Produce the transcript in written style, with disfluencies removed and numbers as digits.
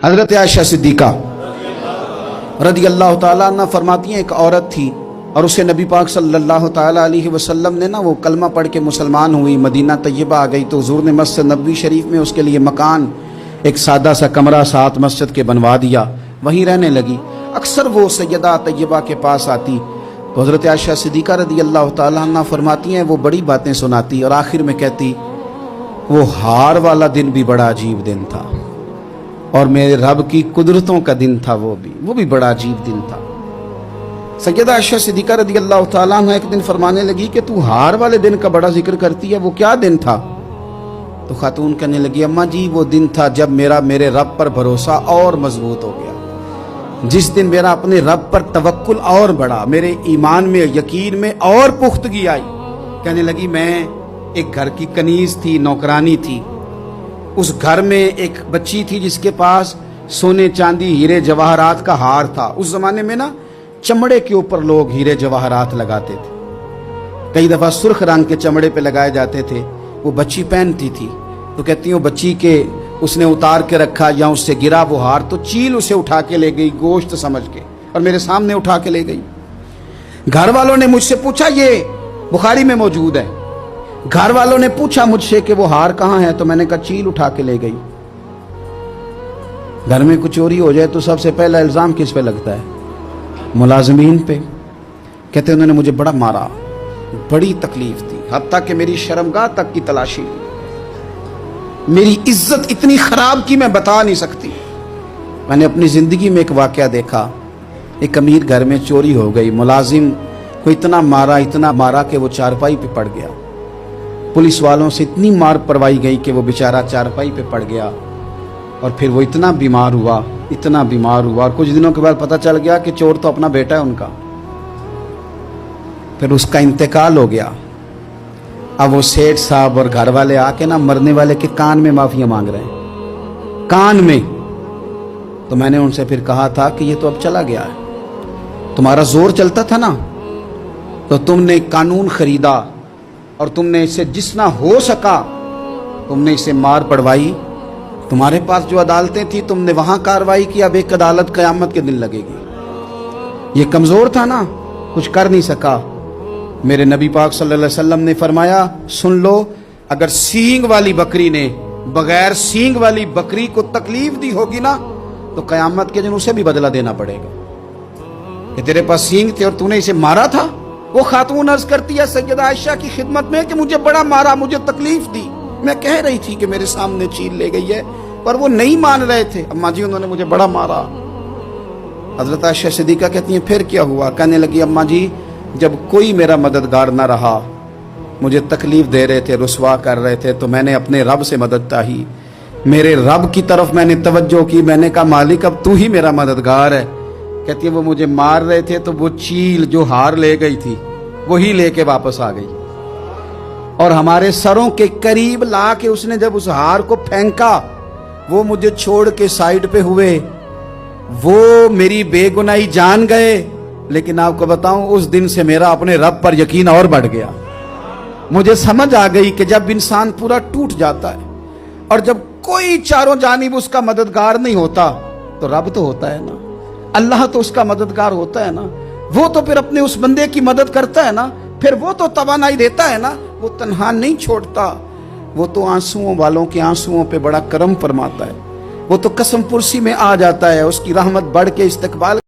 حضرت عائشہ صدیقہ رضی اللہ تعالیٰ عنہ فرماتی ہیں ایک عورت تھی اور اسے نبی پاک صلی اللہ تعالیٰ علیہ وسلم نے وہ کلمہ پڑھ کے مسلمان ہوئی، مدینہ طیبہ آ گئی تو حضور نے مسجد نبوی شریف میں اس کے لیے مکان ایک سادہ سا کمرہ ساتھ مسجد کے بنوا دیا، وہیں رہنے لگی۔ اکثر وہ سیدہ طیبہ کے پاس آتی تو حضرت عائشہ صدیقہ رضی اللہ تعالیٰ عنہ فرماتی ہیں وہ بڑی باتیں سناتی اور آخر میں کہتی وہ ہار والا دن بھی بڑا عجیب دن تھا اور میرے رب کی قدرتوں کا دن تھا، وہ بھی بڑا عجیب دن تھا۔ سیدہ عائشہ صدیقہ رضی اللہ تعالیٰ عنہ ایک دن فرمانے لگی کہ تو ہار والے دن کا بڑا ذکر کرتی ہے، وہ کیا دن تھا؟ تو خاتون کہنے لگی اماں جی وہ دن تھا جب میرے رب پر بھروسہ اور مضبوط ہو گیا، جس دن میرا اپنے رب پر توکل اور بڑھا، میرے ایمان میں یقین میں اور پختگی آئی۔ کہنے لگی میں ایک گھر کی کنیز تھی، نوکرانی تھی، اس گھر میں ایک بچی تھی جس کے پاس سونے چاندی ہیرے جواہرات کا ہار تھا۔ اس زمانے میں چمڑے کے اوپر لوگ ہیرے جواہرات لگاتے تھے، کئی دفعہ سرخ رنگ کے چمڑے پہ لگائے جاتے تھے، وہ بچی پہنتی تھی تو کہتی ہوں بچی کے اس نے اتار کے رکھا یا اس سے گرا وہ ہار تو چیل اسے اٹھا کے لے گئی گوشت سمجھ کے اور میرے سامنے اٹھا کے لے گئی۔ گھر والوں نے مجھ سے پوچھا، یہ بخاری میں موجود ہے، گھر والوں نے پوچھا مجھ سے کہ وہ ہار کہاں ہے تو میں نے کہا چیل اٹھا کے لے گئی۔ گھر میں کچھ چوری ہو جائے تو سب سے پہلا الزام کس پہ لگتا ہے؟ ملازمین پہ۔ کہتے انہوں نے مجھے بڑا مارا، بڑی تکلیف تھی، حتیٰ کہ میری شرمگاہ تک کی تلاشی لی، میری عزت اتنی خراب کی میں بتا نہیں سکتی۔ میں نے اپنی زندگی میں ایک واقعہ دیکھا، ایک امیر گھر میں چوری ہو گئی، ملازم کو اتنا مارا کہ وہ چارپائی پہ پڑ گیا، پولیس والوں سے اتنی مار پروائی گئی کہ وہ بیچارہ چارپائی پہ پڑ گیا اور پھر وہ اتنا بیمار ہوا اور کچھ دنوں کے بعد پتہ چل گیا کہ چور تو اپنا بیٹا ہے ان کا، پھر اس کا انتقال ہو گیا۔ اب وہ سیٹھ صاحب اور گھر والے آ کے مرنے والے کے کان میں معافیاں مانگ رہے ہیں، کان میں۔ تو میں نے ان سے پھر کہا تھا کہ یہ تو اب چلا گیا ہے، تمہارا زور چلتا تھا نا تو تم نے قانون خریدا اور تم نے اسے جتنا ہو سکا تم نے اسے مار پڑوائی، تمہارے پاس جو عدالتیں تھی تم نے وہاں کاروائی کی، اب ایک عدالت قیامت کے دن لگے گی۔ یہ کمزور تھا نا، کچھ کر نہیں سکا۔ میرے نبی پاک صلی اللہ علیہ وسلم نے فرمایا سن لو، اگر سینگ والی بکری نے بغیر سینگ والی بکری کو تکلیف دی ہوگی نا تو قیامت کے دن اسے بھی بدلہ دینا پڑے گا کہ تیرے پاس سینگ تھے اور تو نے اسے مارا تھا۔ وہ خاتون عرض کرتی ہے سیدہ عائشہ کی خدمت میں کہ مجھے بڑا مارا، مجھے تکلیف دی، میں کہہ رہی تھی کہ میرے سامنے چیل لے گئی ہے پر وہ نہیں مان رہے تھے، اماں جی انہوں نے مجھے بڑا مارا۔ حضرت عائشہ صدیقہ کہتی ہیں پھر کیا ہوا؟ کہنے لگی اماں جی جب کوئی میرا مددگار نہ رہا، مجھے تکلیف دے رہے تھے، رسوا کر رہے تھے، تو میں نے اپنے رب سے مدد چاہی، میرے رب کی طرف میں نے توجہ کی، میں نے کہا مالک اب تو ہی میرا مددگار ہے۔ کہتی ہے وہ مجھے مار رہے تھے تو وہ چیل جو ہار لے گئی تھی وہی لے کے واپس آ گئی اور ہمارے سروں کے قریب لا کے اس نے جب اس ہار کو پھینکا وہ مجھے چھوڑ کے سائیڈ پہ ہوئے، وہ میری بے گناہی جان گئے، لیکن آپ کو بتاؤں اس دن سے میرا اپنے رب پر یقین اور بڑھ گیا۔ مجھے سمجھ آ گئی کہ جب انسان پورا ٹوٹ جاتا ہے اور جب کوئی چاروں جانب اس کا مددگار نہیں ہوتا تو رب تو ہوتا ہے نا، اللہ تو اس کا مددگار ہوتا ہے نا، وہ تو پھر اپنے اس بندے کی مدد کرتا ہے نا، پھر وہ تو توانائی دیتا ہے نا، وہ تنہا نہیں چھوڑتا، وہ تو آنسوؤں والوں کے آنسوؤں پہ بڑا کرم فرماتا ہے، وہ تو قسم پرسی میں آ جاتا ہے، اس کی رحمت بڑھ کے استقبال